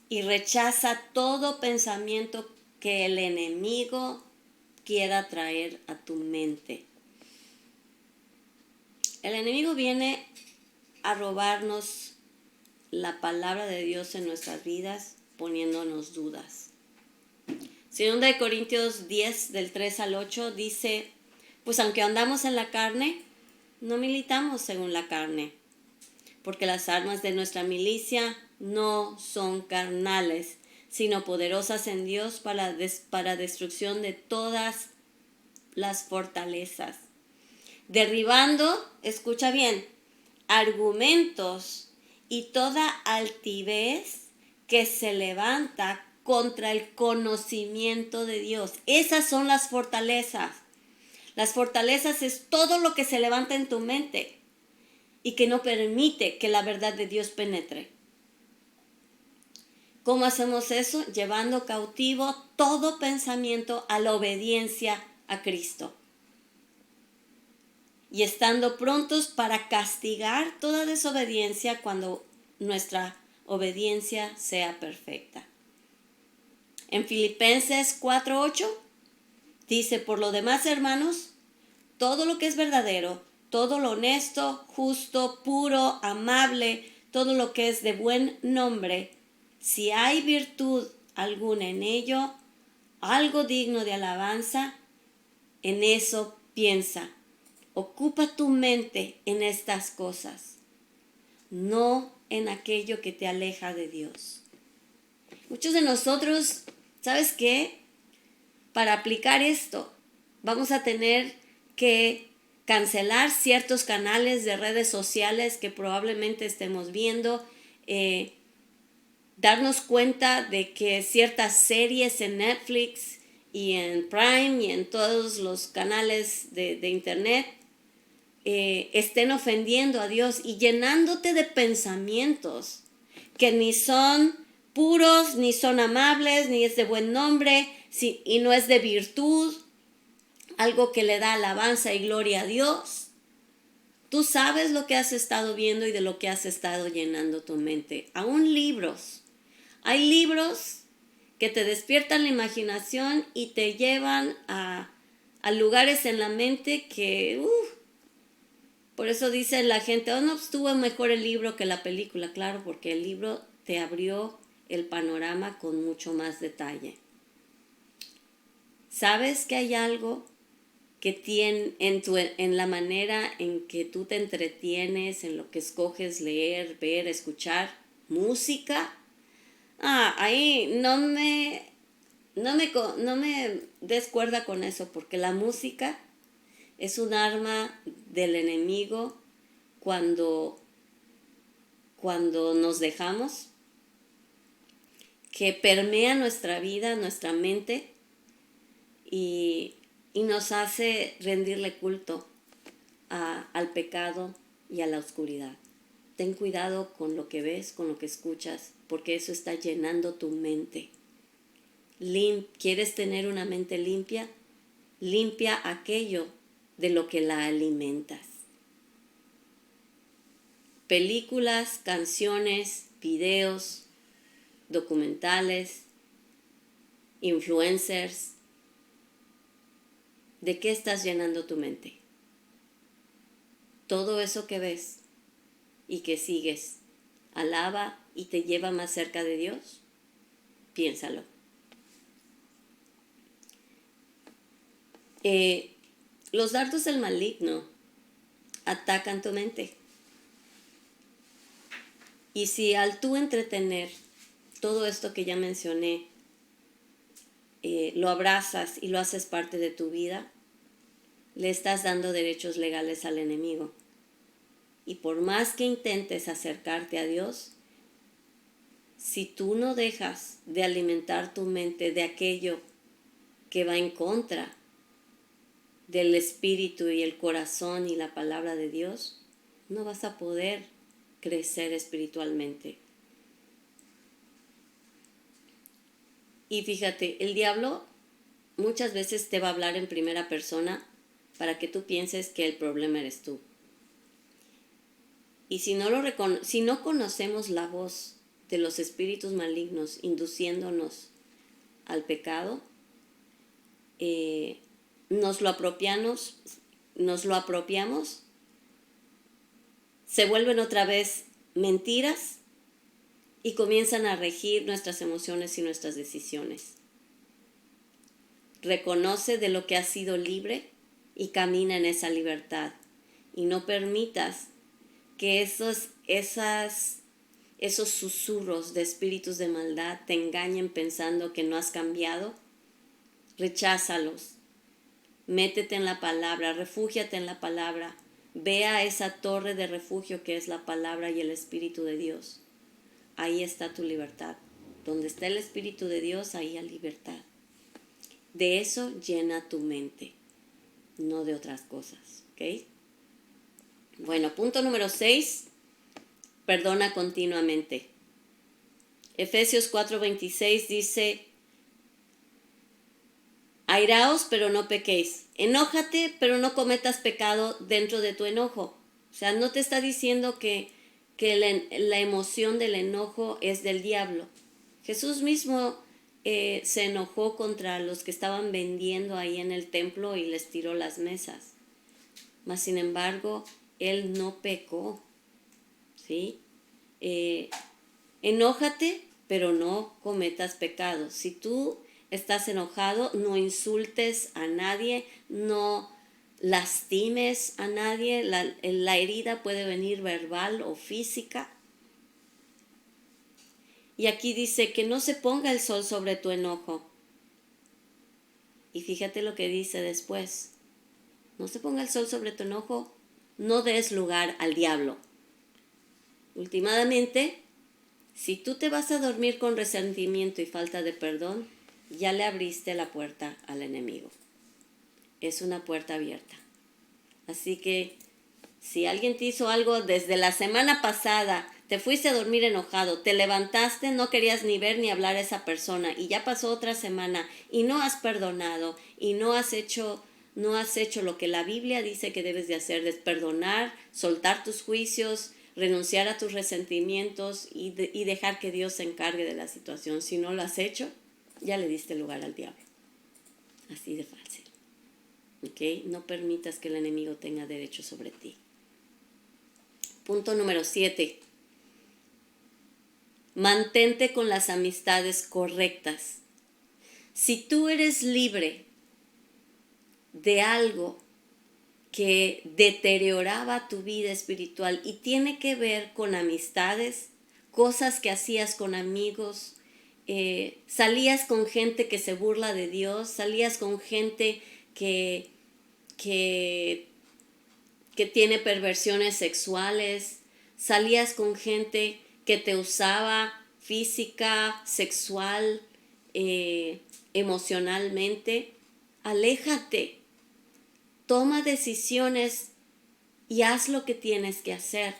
y rechaza todo pensamiento que el enemigo quiera traer a tu mente. El enemigo viene a robarnos la palabra de Dios en nuestras vidas, poniéndonos dudas. 2 Corintios 10, del 3 al 8, dice, pues aunque andamos en la carne, no militamos según la carne, porque las armas de nuestra milicia no son carnales, sino poderosas en Dios para destrucción de todas las fortalezas, derribando, escucha bien, argumentos y toda altivez que se levanta contra el conocimiento de Dios. Esas son las fortalezas. Las fortalezas es todo lo que se levanta en tu mente y que no permite que la verdad de Dios penetre. ¿Cómo hacemos eso? Llevando cautivo todo pensamiento a la obediencia a Cristo. Y estando prontos para castigar toda desobediencia cuando nuestra obediencia sea perfecta. En Filipenses 4:8 dice, por lo demás, hermanos, todo lo que es verdadero, todo lo honesto, justo, puro, amable, todo lo que es de buen nombre, si hay virtud alguna en ello, algo digno de alabanza, en eso piensa. Ocupa tu mente en estas cosas, no en aquello que te aleja de Dios. Muchos de nosotros, ¿sabes qué? Para aplicar esto, vamos a tener que cancelar ciertos canales de redes sociales que probablemente estemos viendo, darnos cuenta de que ciertas series en Netflix y en Prime y en todos los canales de internet estén ofendiendo a Dios y llenándote de pensamientos que ni son puros, ni son amables, ni es de buen nombre, y no es de virtud, algo que le da alabanza y gloria a Dios. Tú sabes lo que has estado viendo y de lo que has estado llenando tu mente. Aún libros. Hay libros que te despiertan la imaginación y te llevan a lugares en la mente que... por eso dice la gente, no, estuvo mejor el libro que la película. Claro, porque el libro te abrió el panorama con mucho más detalle. ¿Sabes que hay algo que tiene en la manera en que tú te entretienes, en lo que escoges leer, ver, escuchar? Música. Ahí no me des cuerda con eso, porque la música es un arma del enemigo cuando nos dejamos, que permea nuestra vida, nuestra mente y nos hace rendirle culto al pecado y a la oscuridad. Ten cuidado con lo que ves, con lo que escuchas, porque eso está llenando tu mente. ¿Quieres tener una mente limpia? Limpia aquello de lo que la alimentas. Películas, canciones, videos, documentales, influencers, ¿De qué estás llenando tu mente? Todo eso que ves y que sigues, ¿alaba y te lleva más cerca de Dios? Piénsalo. Los dardos del maligno atacan tu mente. Y si al tú entretener todo esto que ya mencioné, lo abrazas y lo haces parte de tu vida, le estás dando derechos legales al enemigo. Y por más que intentes acercarte a Dios, si tú no dejas de alimentar tu mente de aquello que va en contra del espíritu y el corazón y la palabra de Dios, no vas a poder crecer espiritualmente. Y fíjate, el diablo muchas veces te va a hablar en primera persona para que tú pienses que el problema eres tú. Y si no conocemos la voz de los espíritus malignos induciéndonos al pecado, nos lo apropiamos, se vuelven otra vez mentiras y comienzan a regir nuestras emociones y nuestras decisiones. Reconoce de lo que has sido libre y camina en esa libertad. Y no permitas que esos susurros de espíritus de maldad te engañen pensando que no has cambiado. Recházalos. Métete en la palabra, refúgiate en la palabra. Ve a esa torre de refugio que es la palabra y el Espíritu de Dios. Ahí está tu libertad. Donde está el Espíritu de Dios, ahí hay libertad. De eso llena tu mente, no de otras cosas, ¿ok? Bueno, punto número 6, perdona continuamente. Efesios 4:26 dice, airaos, pero no pequéis. Enójate, pero no cometas pecado dentro de tu enojo. O sea, no te está diciendo que la emoción del enojo es del diablo. Jesús mismo se enojó contra los que estaban vendiendo ahí en el templo y les tiró las mesas. Mas, sin embargo, él no pecó. ¿Sí? Enójate, pero no cometas pecado. Si tú estás enojado, no insultes a nadie, no lastimes a nadie. La herida puede venir verbal o física. Y aquí dice que no se ponga el sol sobre tu enojo. Y fíjate lo que dice después. No se ponga el sol sobre tu enojo, no des lugar al diablo. Últimamente, si tú te vas a dormir con resentimiento y falta de perdón, ya le abriste la puerta al enemigo. Es una puerta abierta. Así que si alguien te hizo algo desde la semana pasada, te fuiste a dormir enojado, te levantaste, no querías ni ver ni hablar a esa persona y ya pasó otra semana y no has perdonado y no has hecho lo que la Biblia dice que debes de hacer, es perdonar, soltar tus juicios, renunciar a tus resentimientos y dejar que Dios se encargue de la situación. Si no lo has hecho, ya le diste lugar al diablo. Así de fácil. ¿Ok? No permitas que el enemigo tenga derecho sobre ti. Punto número 7. Mantente con las amistades correctas. Si tú eres libre de algo que deterioraba tu vida espiritual y tiene que ver con amistades, cosas que hacías con amigos, salías con gente que se burla de Dios, salías con gente que tiene perversiones sexuales, salías con gente que te usaba física, sexual, emocionalmente, aléjate, toma decisiones y haz lo que tienes que hacer.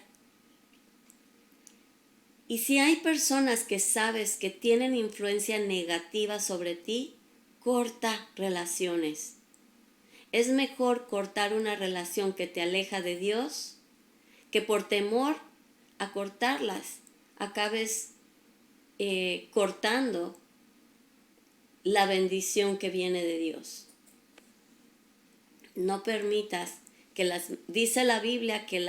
Y si hay personas que sabes que tienen influencia negativa sobre ti, corta relaciones. Es mejor cortar una relación que te aleja de Dios, que por temor a cortarlas acabes cortando la bendición que viene de Dios. No permitas que dice la Biblia que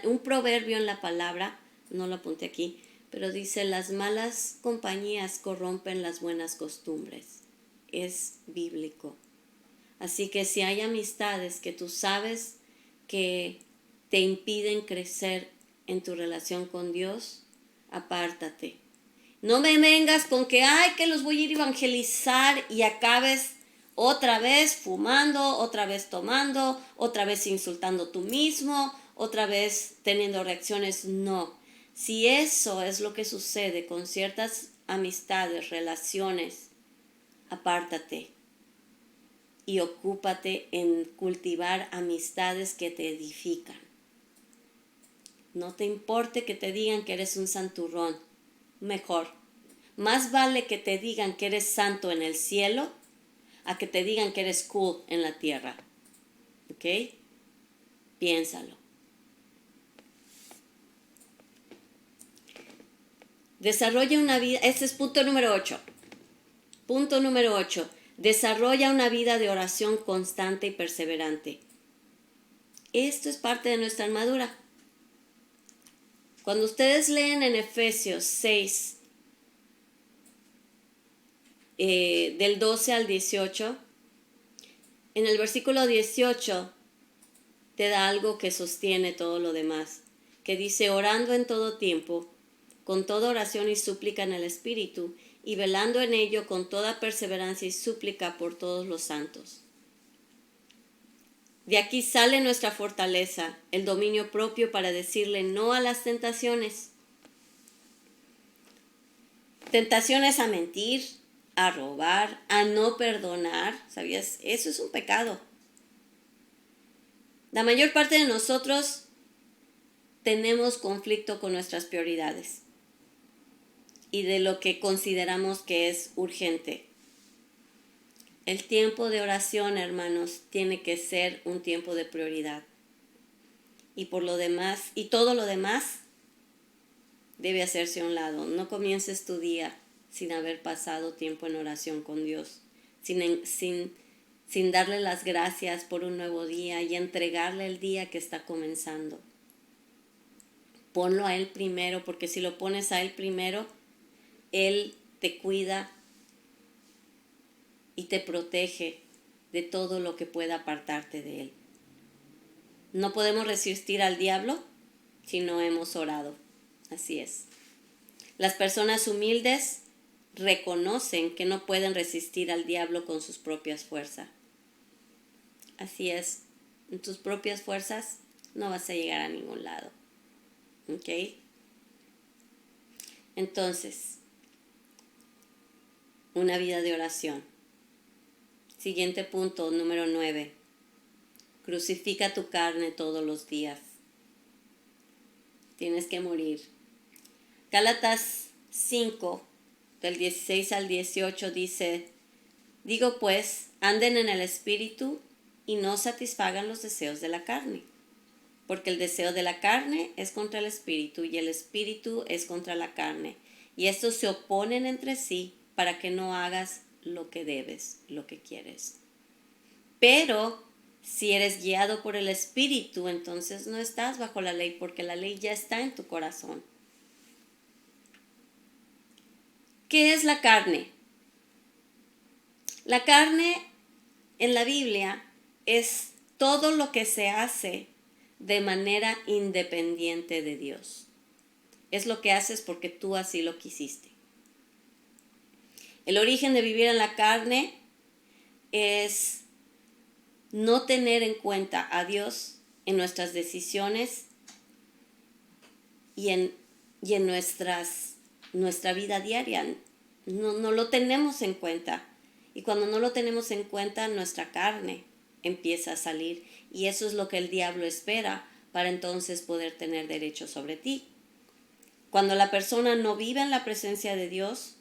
un proverbio en la palabra, no lo apunté aquí, pero dice las malas compañías corrompen las buenas costumbres. Es bíblico. Así que si hay amistades que tú sabes que te impiden crecer en tu relación con Dios, apártate. No me vengas con que los voy a ir a evangelizar y acabes otra vez fumando, otra vez tomando, otra vez insultando tú mismo, otra vez teniendo reacciones. No. Si eso es lo que sucede con ciertas amistades, relaciones, apártate y ocúpate en cultivar amistades que te edifican. No te importe que te digan que eres un santurrón. Mejor. Más vale que te digan que eres santo en el cielo a que te digan que eres cool en la tierra. ¿Ok? Piénsalo. Desarrolla una vida. Este es punto número 8. Punto número 8. Desarrolla una vida de oración constante y perseverante. Esto es parte de nuestra armadura. Cuando ustedes leen en Efesios 6, del 12 al 18, en el versículo 18 te da algo que sostiene todo lo demás, que dice, orando en todo tiempo, con toda oración y súplica en el Espíritu, y velando en ello con toda perseverancia y súplica por todos los santos. De aquí sale nuestra fortaleza, el dominio propio para decirle no a las tentaciones. Tentaciones a mentir, a robar, a no perdonar. ¿Sabías? Eso es un pecado. La mayor parte de nosotros tenemos conflicto con nuestras prioridades y de lo que consideramos que es urgente. El tiempo de oración, hermanos, tiene que ser un tiempo de prioridad. Y por lo demás, y todo lo demás debe hacerse a un lado. No comiences tu día sin haber pasado tiempo en oración con Dios, sin darle las gracias por un nuevo día y entregarle el día que está comenzando. Ponlo a Él primero, porque si lo pones a Él primero, Él te cuida y te protege de todo lo que pueda apartarte de Él. No podemos resistir al diablo si no hemos orado. Así es. Las personas humildes reconocen que no pueden resistir al diablo con sus propias fuerzas. Así es. En tus propias fuerzas no vas a llegar a ningún lado. ¿Ok? Entonces, una vida de oración. Siguiente punto, número 9. Crucifica tu carne todos los días. Tienes que morir. Gálatas 5, del 16 al 18 dice, digo pues, anden en el Espíritu y no satisfagan los deseos de la carne. Porque el deseo de la carne es contra el Espíritu y el Espíritu es contra la carne. Y estos se oponen entre sí para que no hagas lo que debes, lo que quieres. Pero si eres guiado por el Espíritu, entonces no estás bajo la ley, porque la ley ya está en tu corazón. ¿Qué es la carne? La carne en la Biblia es todo lo que se hace de manera independiente de Dios. Es lo que haces porque tú así lo quisiste. El origen de vivir en la carne es no tener en cuenta a Dios en nuestras decisiones y en nuestra vida diaria. No lo tenemos en cuenta. Y cuando no lo tenemos en cuenta, nuestra carne empieza a salir. Y eso es lo que el diablo espera para entonces poder tener derecho sobre ti. Cuando la persona no vive en la presencia de Dios,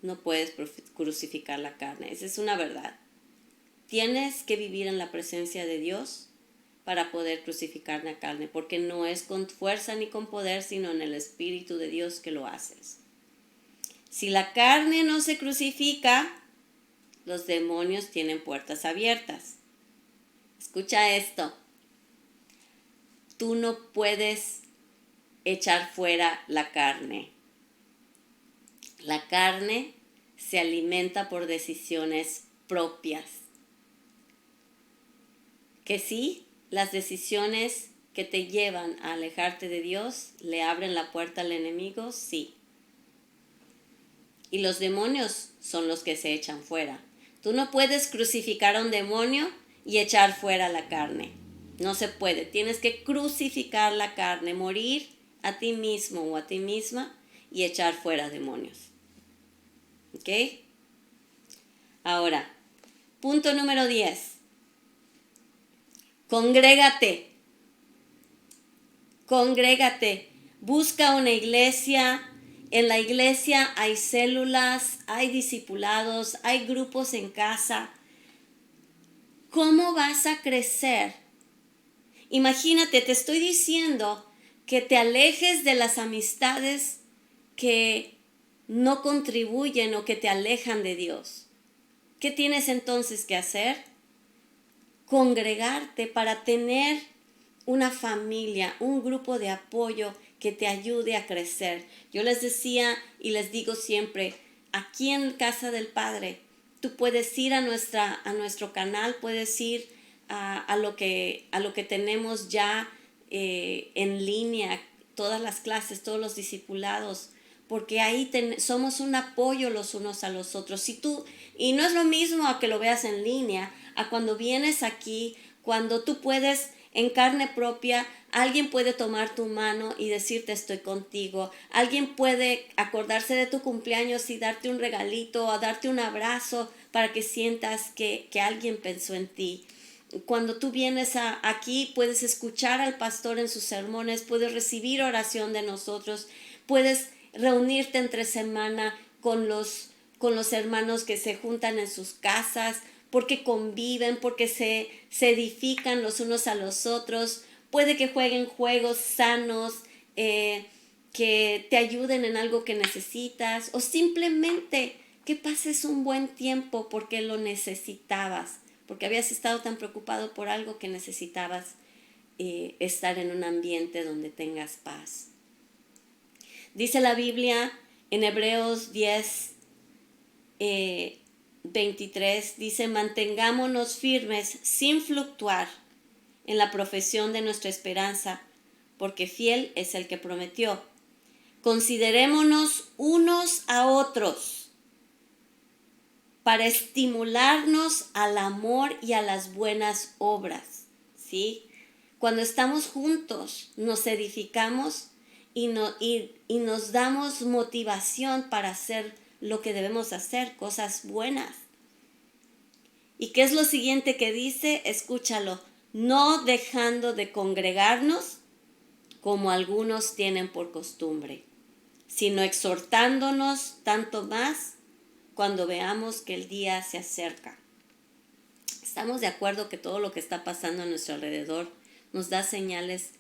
no puedes crucificar la carne. Esa es una verdad. Tienes que vivir en la presencia de Dios para poder crucificar la carne, porque no es con fuerza ni con poder, sino en el Espíritu de Dios que lo haces. Si la carne no se crucifica, los demonios tienen puertas abiertas. Escucha esto. Tú no puedes echar fuera la carne. La carne se alimenta por decisiones propias. Que sí, las decisiones que te llevan a alejarte de Dios le abren la puerta al enemigo, sí. Y los demonios son los que se echan fuera. Tú no puedes crucificar a un demonio y echar fuera la carne. No se puede. Tienes que crucificar la carne, morir a ti mismo o a ti misma y echar fuera demonios. ¿Ok? Ahora, punto número 10. Congrégate. Congrégate. Busca una iglesia. En la iglesia hay células, hay discipulados, hay grupos en casa. ¿Cómo vas a crecer? Imagínate, te estoy diciendo que te alejes de las amistades que no contribuyen o que te alejan de Dios. ¿Qué tienes entonces que hacer? Congregarte para tener una familia, un grupo de apoyo que te ayude a crecer. Yo les decía y les digo siempre, aquí en Casa del Padre, tú puedes ir a nuestro canal, puedes ir a lo que tenemos ya en línea, todas las clases, todos los discipulados, porque ahí somos un apoyo los unos a los otros. Y no es lo mismo a que lo veas en línea, a cuando vienes aquí, cuando tú puedes en carne propia, alguien puede tomar tu mano y decirte estoy contigo, alguien puede acordarse de tu cumpleaños y darte un regalito o darte un abrazo para que sientas que alguien pensó en ti. Cuando tú vienes aquí, puedes escuchar al pastor en sus sermones, puedes recibir oración de nosotros, puedes reunirte entre semana con los hermanos que se juntan en sus casas, porque conviven, porque se edifican los unos a los otros. Puede que jueguen juegos sanos, que te ayuden en algo que necesitas, o simplemente que pases un buen tiempo porque lo necesitabas, porque habías estado tan preocupado por algo que necesitabas estar en un ambiente donde tengas paz. Dice la Biblia en Hebreos 10, 23, dice, mantengámonos firmes sin fluctuar en la profesión de nuestra esperanza, porque fiel es el que prometió. Considerémonos unos a otros para estimularnos al amor y a las buenas obras, ¿sí? Cuando estamos juntos, nos edificamos y nos damos motivación para hacer lo que debemos hacer, cosas buenas. ¿Y qué es lo siguiente que dice? Escúchalo. No dejando de congregarnos como algunos tienen por costumbre, sino exhortándonos tanto más cuando veamos que el día se acerca. Estamos de acuerdo que todo lo que está pasando a nuestro alrededor nos da señales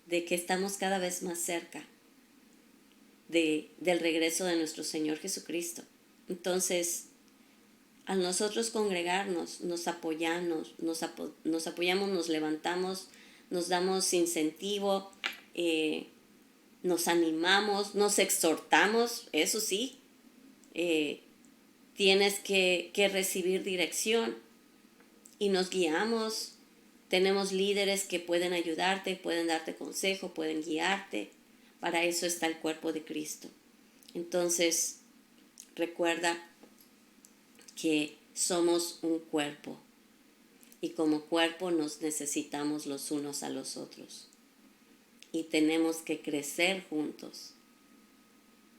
de que estamos cada vez más cerca del regreso de nuestro Señor Jesucristo. Entonces, al nosotros congregarnos, nos apoyamos, nos levantamos, nos damos incentivo, nos animamos, nos exhortamos, eso sí, tienes que recibir dirección y nos guiamos. Tenemos líderes que pueden ayudarte, pueden darte consejo, pueden guiarte. Para eso está el cuerpo de Cristo. Entonces, recuerda que somos un cuerpo y como cuerpo nos necesitamos los unos a los otros y tenemos que crecer juntos.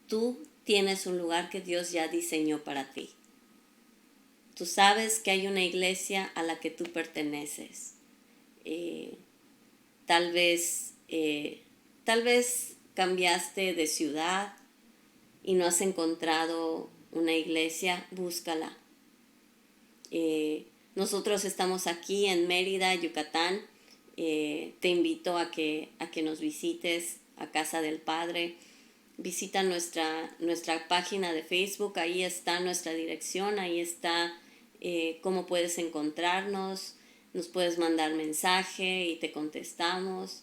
Tú tienes un lugar que Dios ya diseñó para ti. Tú sabes que hay una iglesia a la que tú perteneces. Tal vez cambiaste de ciudad y no has encontrado una iglesia, búscala. Nosotros estamos aquí en Mérida, Yucatán. Te invito a que nos visites a Casa del Padre. Visita nuestra página de Facebook, ahí está nuestra dirección, ahí está cómo puedes encontrarnos. Nos puedes mandar mensaje y te contestamos.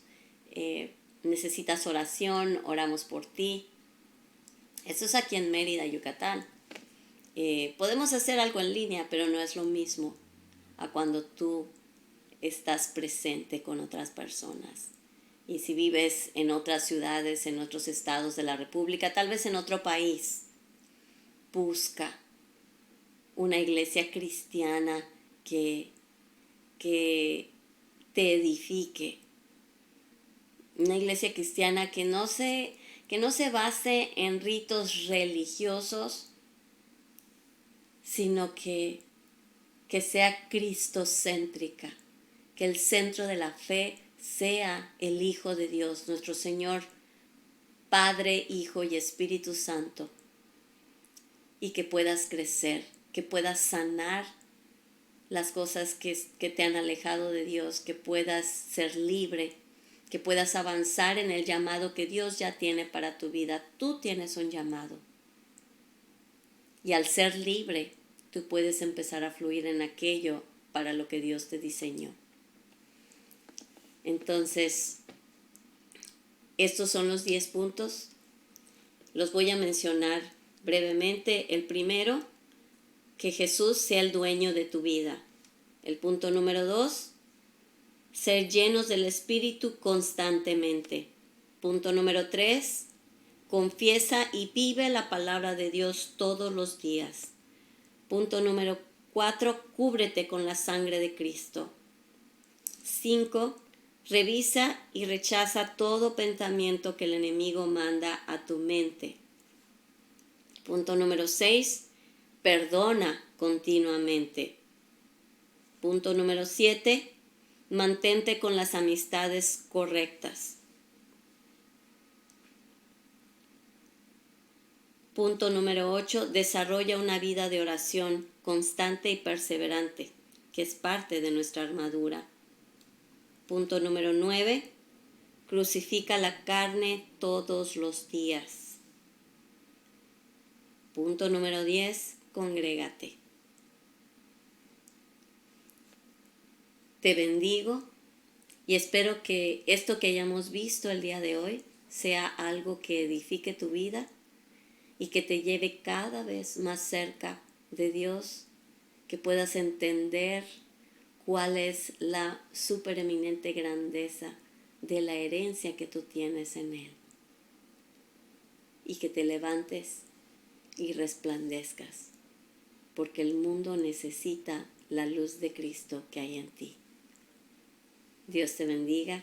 Necesitas oración, oramos por ti. Eso es aquí en Mérida, Yucatán. Podemos hacer algo en línea, pero no es lo mismo a cuando tú estás presente con otras personas. Y si vives en otras ciudades, en otros estados de la República, tal vez en otro país, busca una iglesia cristiana que te edifique. Una iglesia cristiana que no se base en ritos religiosos, sino que sea cristocéntrica, que el centro de la fe sea el Hijo de Dios, nuestro Señor, Padre, Hijo y Espíritu Santo, y que puedas crecer, que puedas sanar las cosas que te han alejado de Dios, que puedas ser libre, que puedas avanzar en el llamado que Dios ya tiene para tu vida. Tú tienes un llamado. Y al ser libre, tú puedes empezar a fluir en aquello para lo que Dios te diseñó. Entonces, estos son los 10 puntos. Los voy a mencionar brevemente. El primero, que Jesús sea el dueño de tu vida. El punto número 2, ser llenos del Espíritu constantemente. Punto número 3, confiesa y vive la palabra de Dios todos los días. Punto número 4, cúbrete con la sangre de Cristo. 5, revisa y rechaza todo pensamiento que el enemigo manda a tu mente. Punto número 6, perdona continuamente. Punto número 7, mantente con las amistades correctas. Punto número 8, desarrolla una vida de oración constante y perseverante, que es parte de nuestra armadura. Punto número 9, crucifica la carne todos los días. Punto número 10, congrégate. Te bendigo y espero que esto que hayamos visto el día de hoy sea algo que edifique tu vida y que te lleve cada vez más cerca de Dios, que puedas entender cuál es la supereminente grandeza de la herencia que tú tienes en Él, y que te levantes y resplandezcas, porque el mundo necesita la luz de Cristo que hay en ti. Dios te bendiga.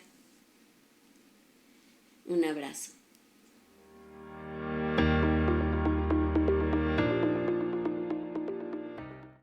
Un abrazo.